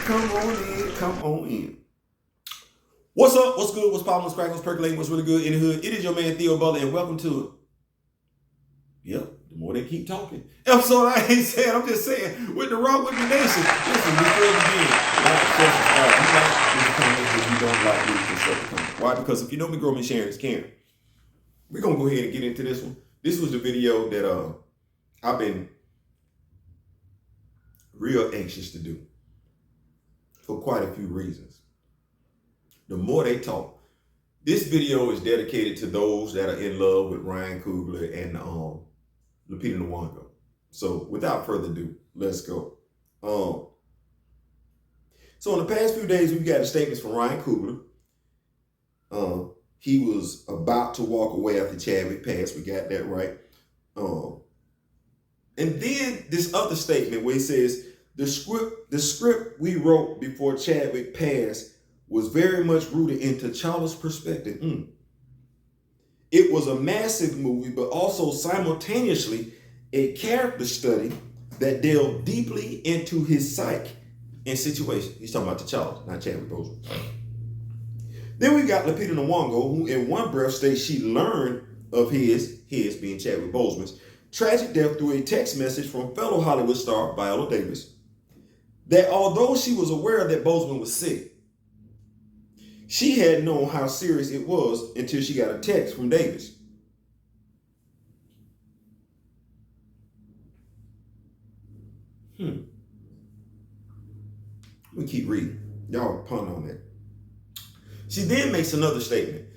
come on in. What's up? What's good? What's poppin'? What's crackin'? What's percolating? What's really good in the hood? It is your man Theo Butler, and welcome to it. Yep, the more they keep talking. Episode I ain't saying, I'm just saying, with the Rock with the Nation. Listen, before we begin, like, subscribe. You like this comment if you don't like this, just shut the comment. Why? Because if you know me, grow me, sharing is caring. We're gonna go ahead and get into this one. This was the video that I've been real anxious to do for quite a few reasons. The more they talk, this video is dedicated to those that are in love with Ryan Coogler and Lupita Nyong'o. So without further ado, let's go. So in the past few days, we've got statements from Ryan Coogler. He was about to walk away after Chadwick passed. We got that right. And then this other statement where he says, the script we wrote before Chadwick passed was very much rooted in T'Challa's perspective. It was a massive movie, but also simultaneously a character study that delved deeply into his psyche and situation. He's talking about T'Challa, not Chadwick Boseman. Then we got Lupita Nyong'o, who in one breath states she learned of his being Chadwick Boseman's tragic death through a text message from fellow Hollywood star Viola Davis, that although she was aware that Boseman was sick, she hadn't known how serious it was until she got a text from Davis. Let me keep reading. Y'all ponder on that. She then makes another statement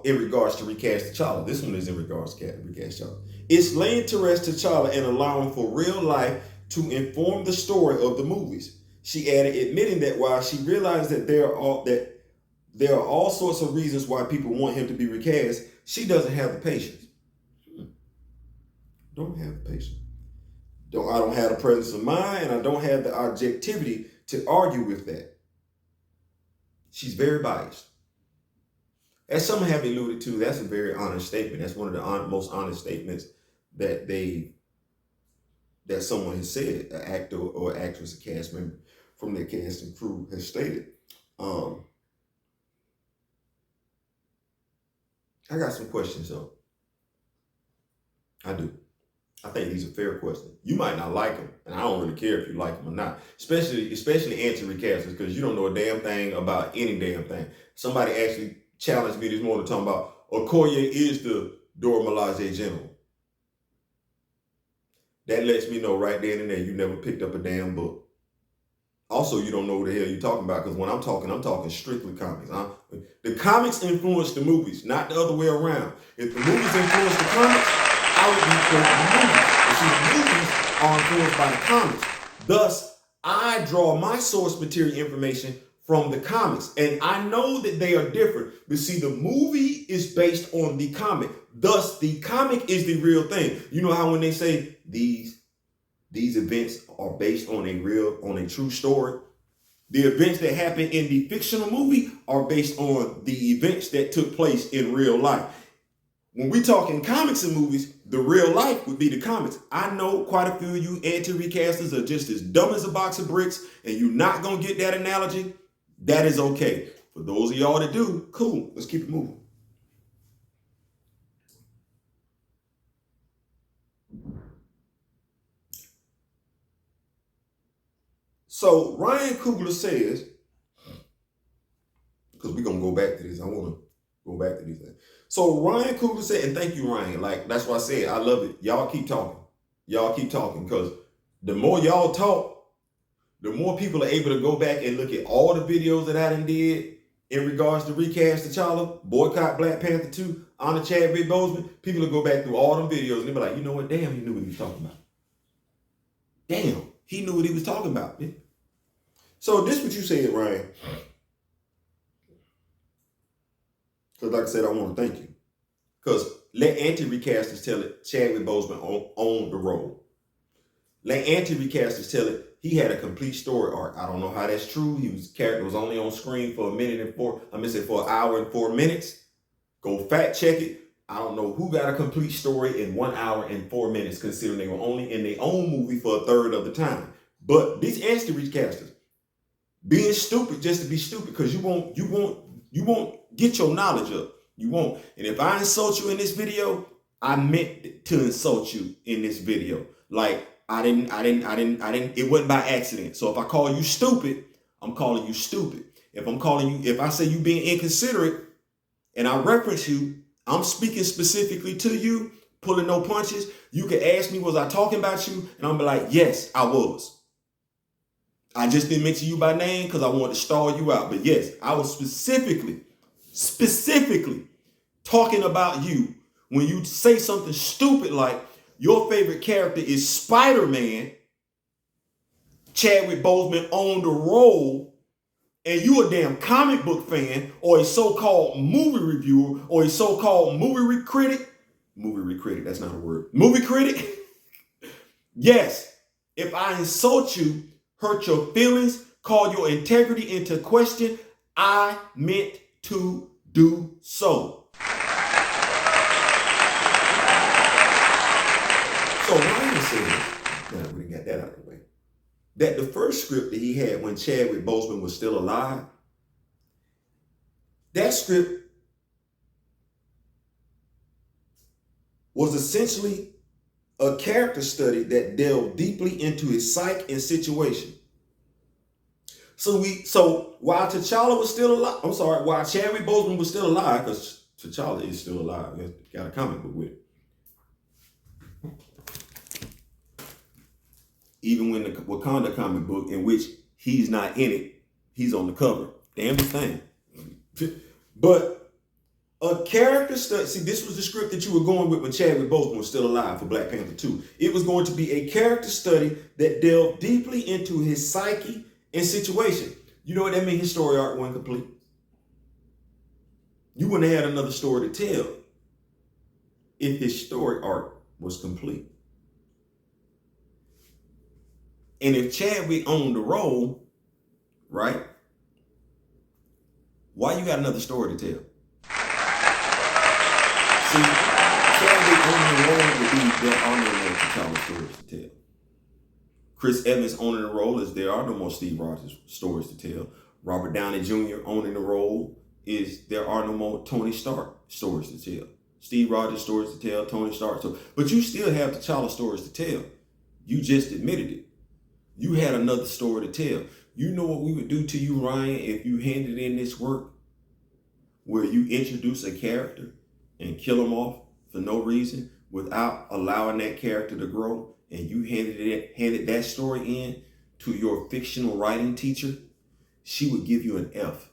in regards to recast T'Challa. This one is in regards to recast T'Challa. It's laying to rest T'Challa and allowing for real life to inform the story of the movies. She added, admitting that while she realized that there are all sorts of reasons why people want him to be recast, she doesn't have the patience. Don't have the patience. I don't have the presence of mind, and I don't have the objectivity to argue with that. She's very biased. As some have alluded to, that's a very honest statement. That's one of the most honest statements that someone has said, an actor or actress, a cast member from their cast and crew has stated. I got some questions though. I do. I think these are fair questions. You might not like them, and I don't really care if you like them or not. Especially anti-recasters, because you don't know a damn thing about any damn thing. Somebody actually challenged me this morning talking about Okoye is the Dora Milaje general. That lets me know right then and there you never picked up a damn book. Also, you don't know what the hell you're talking about, because when I'm talking strictly comics. The comics influence the movies, not the other way around. If the movies influence the comics, I would be quoting the movies. But see, the movies are influenced by the comics. Thus, I draw my source material information from the comics. And I know that they are different. But see, the movie is based on the comic. Thus, the comic is the real thing. You know how when they say these events are based on a true story? The events that happen in the fictional movie are based on the events that took place in real life. When we talk in comics and movies, the real life would be the comics. I know quite a few of you anti-recasters are just as dumb as a box of bricks, and you're not going to get that analogy. That is okay. For those of y'all that do, cool. Let's keep it moving. So Ryan Coogler says, because we're going to go back to this. I want to go back to these things. So Ryan Coogler said, and thank you, Ryan. Like, that's why I said, I love it. Y'all keep talking. Y'all keep talking, because the more y'all talk, the more people are able to go back and look at all the videos that I done did in regards to recast T'Challa, boycott Black Panther 2, honor Chadwick Boseman. People will go back through all them videos and they'll be like, you know what? Damn, he knew what he was talking about. Damn, he knew what he was talking about. Man. So this is what you said, Ryan. Because like I said, I want to thank you. Because let anti-recasters tell it, Chadwick Boseman owned the role. Let anti-recasters tell it, he had a complete story arc. I don't know how that's true. Character was only on screen for for an hour and 4 minutes. Go fact check it. I don't know who got a complete story in 1 hour and 4 minutes, considering they were only in their own movie for a third of the time. But these anti-recasters, being stupid just to be stupid because you won't get your knowledge up. You won't. And if I insult you in this video, I meant to insult you in this video. Like it wasn't by accident. So if I call you stupid, I'm calling you stupid. If I say you being inconsiderate and I reference you, I'm speaking specifically to you, pulling no punches. You can ask me, was I talking about you? And I'm be like, yes, I was. I just didn't mention you by name because I wanted to stall you out. But yes, I was specifically talking about you when you say something stupid like your favorite character is Spider-Man, Chadwick Boseman on the role, and you a damn comic book fan or a so-called movie reviewer or a so-called movie critic, that's not a word, movie critic. Yes, if I insult you, hurt your feelings, call your integrity into question, I meant to do so. So Ryan says, now we got that out of the way, that the first script that he had when Chadwick Boseman was still alive, that script was essentially a character study that delved deeply into his psyche and situation. So while T'Challa was still alive, while Chadwick Boseman was still alive, because T'Challa is still alive, he's got a comic book with it. Even when the Wakanda comic book, in which he's not in it, he's on the cover. Damnest thing. But a character study, see, this was the script that you were going with when Chadwick Boseman was still alive for Black Panther 2. It was going to be a character study that delved deeply into his psyche and situation. You know what that means? His story arc wasn't complete. You wouldn't have had another story to tell if his story arc was complete. And if Chadwick owned the role, right? Why you got another story to tell? See, Chadwick owning the role would be there are no more T'Challa stories to tell. Chris Evans owning the role is there are no more Steve Rogers stories to tell. Robert Downey Jr. owning the role is there are no more Tony Stark stories to tell. Steve Rogers stories to tell, Tony Stark. But you still have T'Challa stories to tell. You just admitted it. You had another story to tell. You know what we would do to you, Ryan, if you handed in this work where you introduce a character and kill him off for no reason without allowing that character to grow, and you handed that story in to your fictional writing teacher, she would give you an F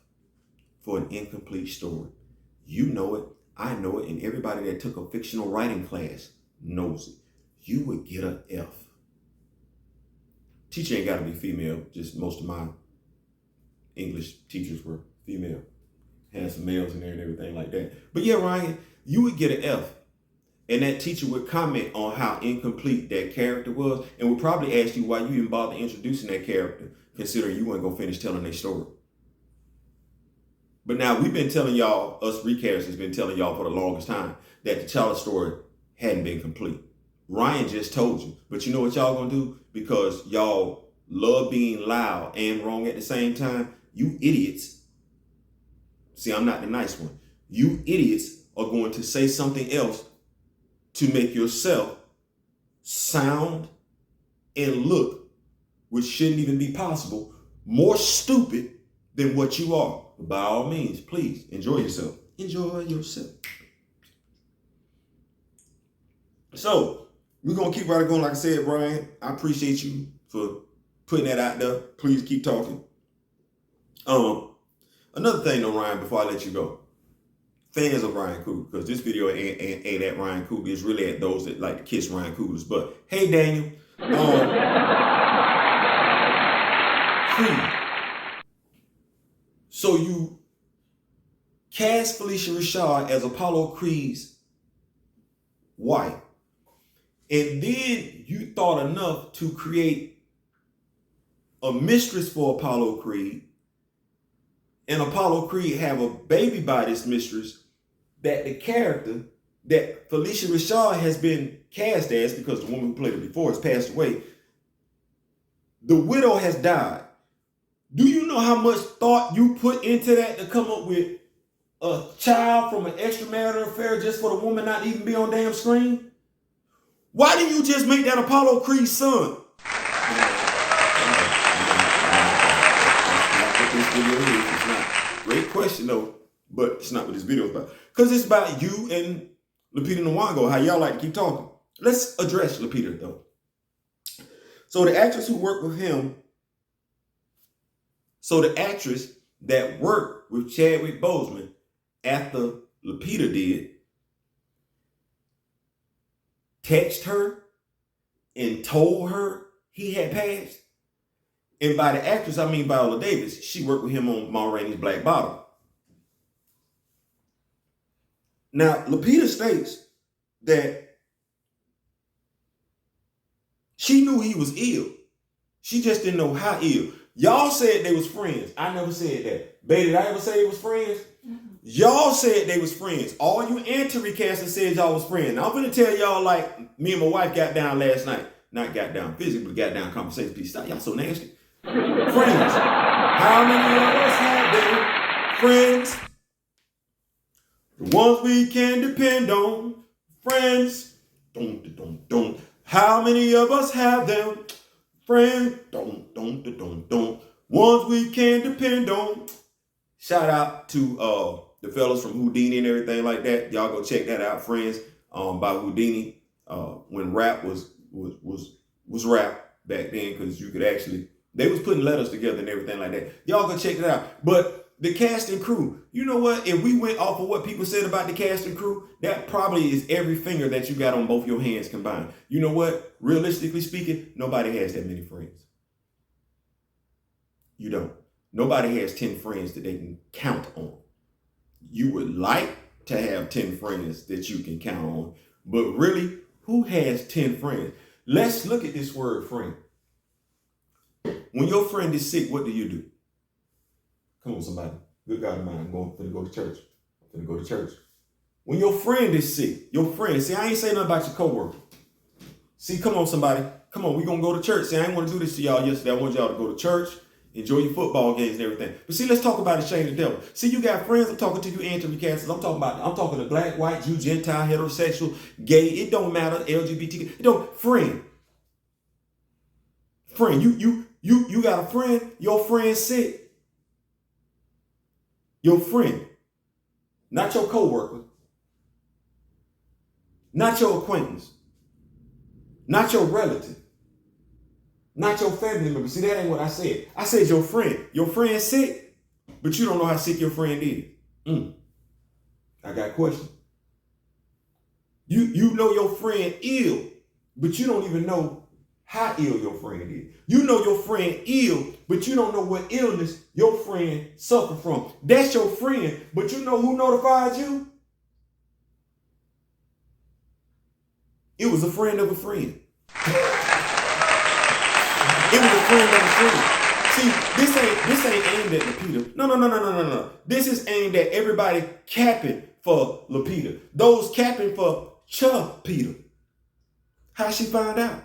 for an incomplete story. You know it, I know it, and everybody that took a fictional writing class knows it. You would get an F. Teacher ain't got to be female, just most of my English teachers were female. Had some males in there and everything like that. But yeah, Ryan, you would get an F. And that teacher would comment on how incomplete that character was and would probably ask you why you didn't bother introducing that character, considering you weren't going to finish telling their story. But now we've been telling y'all, us recasters has been telling y'all for the longest time that the T'Challa story hadn't been complete. Ryan just told you. But you know what y'all gonna do? Because y'all love being loud and wrong at the same time, you idiots. See, I'm not the nice one. You idiots are going to say something else to make yourself sound and look, which shouldn't even be possible, more stupid than what you are. But by all means, please enjoy yourself. Enjoy yourself. So, we're going to keep right going. Like I said, Brian, I appreciate you for putting that out there. Please keep talking. Another thing though, Ryan, before I let you go. Fans of Ryan Coogler, because this video ain't at Ryan Coogler. It's really at those that like to kiss Ryan Coogler's butt. Hey, Daniel. So you cast Felicia Rashad as Apollo Creed's wife. And then you thought enough to create a mistress for Apollo Creed, and Apollo Creed have a baby by this mistress that the character that Felicia Rashad has been cast as, because the woman who played her before has passed away, the widow has died. Do you know how much thought you put into that to come up with a child from an extramarital affair just for the woman not to even be on damn screen? Why didn't you just make that Apollo Creed's son? This video is. It's not. Great question though, but it's not what this video is about. Because it's about you and Lupita Nyong'o, how y'all like to keep talking. Let's address Lupita though. So the actress who worked with him, the actress that worked with Chadwick Boseman after Lupita did, texted her and told her he had passed. And by the actress, I mean Viola Davis. She worked with him on Ma Rainey's Black Bottom. Now, Lupita states that she knew he was ill. She just didn't know how ill. Y'all said they was friends. I never said that. Baby, did I ever say they was friends? Y'all said they was friends. All you anti-recasters said y'all was friends. Now, I'm going to tell y'all like me and my wife got down last night. Not got down physically, but got down conversation piece. Stop, y'all so nasty. Friends. How many of us have been friends? The ones we can depend on. Friends. Don't. How many of us have them? Friends. Don't. Ones we can depend on. Shout out to the fellas from Houdini and everything like that. Y'all go check that out, Friends, by Houdini. When rap was rap back then, because you could actually, they was putting letters together and everything like that. Y'all go check it out. But the cast and crew, you know what? If we went off of what people said about the cast and crew, that probably is every finger that you got on both your hands combined. You know what? Realistically speaking, nobody has that many friends. You don't. Nobody has 10 friends that they can count on. You would like to have 10 friends that you can count on, but really, who has 10 friends? Let's look at this word friend. When your friend is sick, what do you do? Come on, somebody. Good God of mine. I'm going to go to church. When your friend is sick, see, I ain't saying nothing about your coworker. See, come on, somebody. Come on, we're going to go to church. See, I ain't want to do this to y'all yesterday. I want y'all to go to church. Enjoy your football games and everything. But see, let's talk about the shame the devil. See, you got friends. I'm talking to you anti-recasters. I'm talking to black, white, Jew, Gentile, heterosexual, gay. It don't matter. LGBTQ. It don't. Friend. You got a friend. Your friend's sick. Your friend. Not your coworker. Not your acquaintance. Not your relative. Not your family member. See, that ain't what I said. I said your friend. Your friend's sick, but you don't know how sick your friend is. I got a question. You know your friend ill, but you don't even know how ill your friend is. You know your friend ill, but you don't know what illness your friend suffered from. That's your friend, but you know who notified you? It was a friend of a friend. It was a friend of a friend. See, this ain't aimed at Lupita. No. This is aimed at everybody capping for Lupita. Those capping for Chupita. How she find out?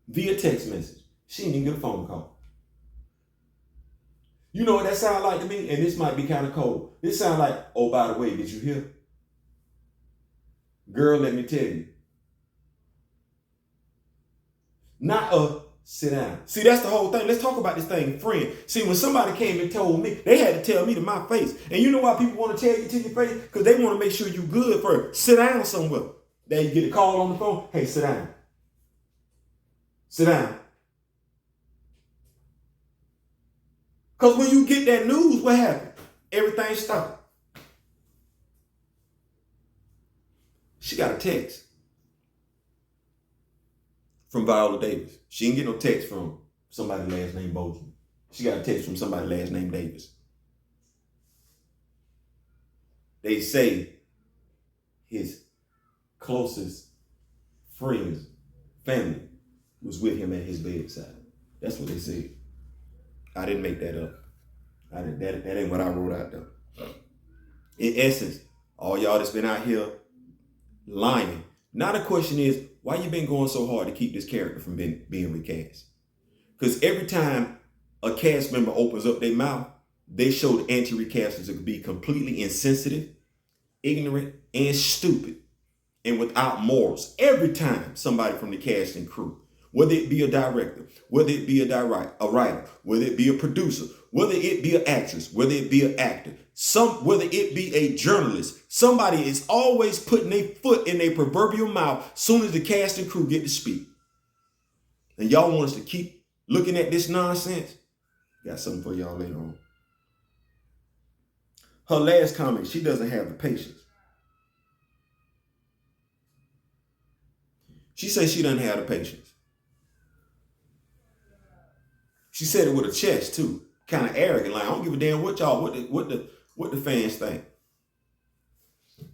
Via text message. She didn't even get a phone call. You know what that sound like to me? And this might be kind of cold. This sound like, oh, by the way, did you hear? Girl, let me tell you. Not a sit down. See, that's the whole thing. Let's talk about this thing, friend. See, when somebody came and told me, they had to tell me to my face. And you know why people want to tell you to your face? Because they want to make sure you're good first. Sit down somewhere. Then you get a call on the phone. Hey, sit down. Sit down. Because when you get that news, what happened? Everything stopped. She got a text from Viola Davis. She didn't get no text from somebody last name Boseman. She got a text from somebody last name Davis. They say his closest friends, family, was with him at his bedside. That's what they said. I didn't make that up. That ain't what I wrote out there. In essence, all y'all that's been out here lying. Now the question is, why you been going so hard to keep this character from being recast? Because every time a cast member opens up their mouth, they show the anti-recasters to be completely insensitive, ignorant, and stupid, and without morals. Every time somebody from the cast and crew, whether it be a director, whether it be a writer, whether it be a producer, whether it be an actress, whether it be an actor, whether it be a journalist, somebody is always putting their foot in their proverbial mouth soon as the cast and crew get to speak. And y'all want us to keep looking at this nonsense? Got something for y'all later on. Her last comment, she doesn't have the patience. She says she doesn't have the patience. She said it with a chest too, kind of arrogant, like I don't give a damn what the fans think.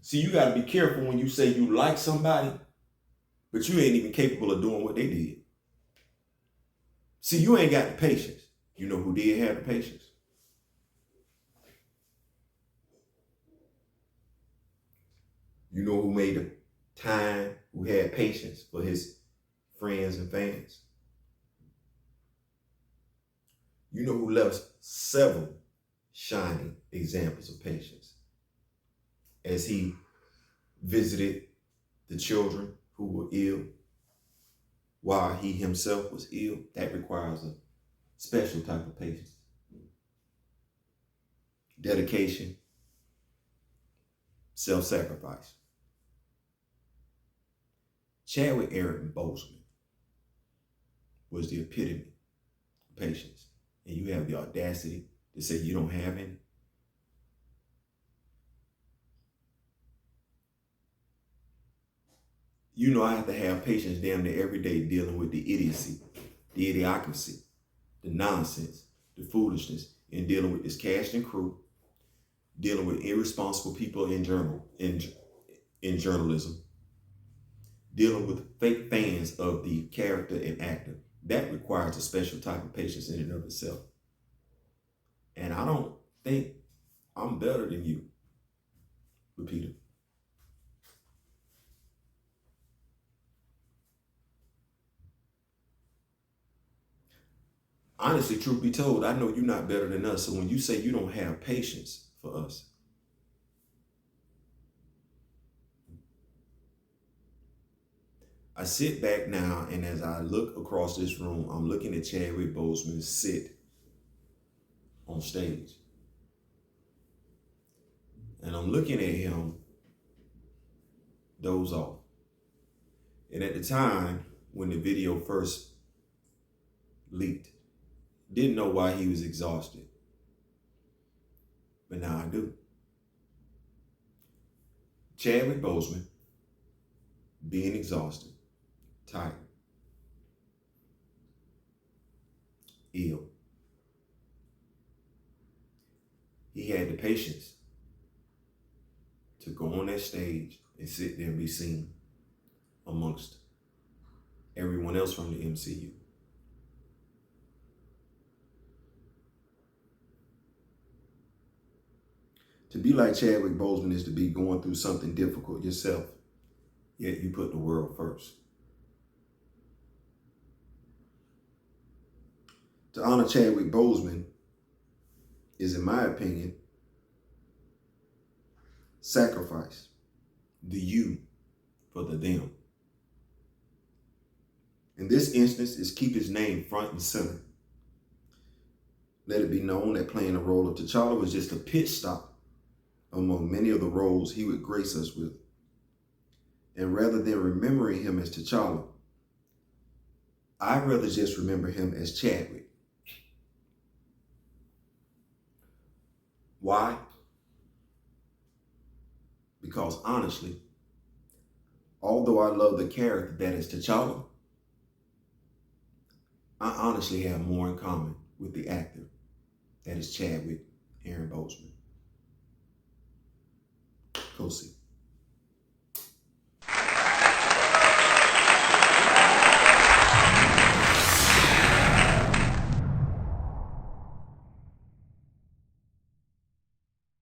See, you got to be careful when you say you like somebody, but you ain't even capable of doing what they did. See, you ain't got the patience. You know who did have the patience? You know who made the time, who had patience for his friends and fans? You know who left several shining examples of patience as he visited the children who were ill while he himself was ill? That requires a special type of patience. Dedication, self-sacrifice. Chadwick Boseman was the epitome of patience. And you have the audacity to say you don't have any? You know I have to have patience damn near every day dealing with the idiocy, the idiocracy, the nonsense, the foolishness, and dealing with this cast and crew, dealing with irresponsible people in journalism, dealing with fake fans of the character and actor. That requires a special type of patience in and of itself. And I don't think I'm better than you, Lupita. Honestly, truth be told, I know you're not better than us. So when you say you don't have patience for us, I sit back now, and as I look across this room, I'm looking at Chadwick Boseman sit on stage. And I'm looking at him doze off. And at the time, when the video first leaked, didn't know why he was exhausted. But now I do. Chadwick Boseman being exhausted, tired, ill. He had the patience to go on that stage and sit there and be seen amongst everyone else from the MCU. To be like Chadwick Boseman is to be going through something difficult yourself, yet you put the world first. To honor Chadwick Boseman is, in my opinion, sacrifice the you for the them. In this instance, is keep his name front and center. Let it be known that playing the role of T'Challa was just a pit stop among many of the roles he would grace us with. And rather than remembering him as T'Challa, I'd rather just remember him as Chadwick. Why? Because honestly, although I love the character that is T'Challa, I honestly have more in common with the actor that is Chadwick Boseman. Go see.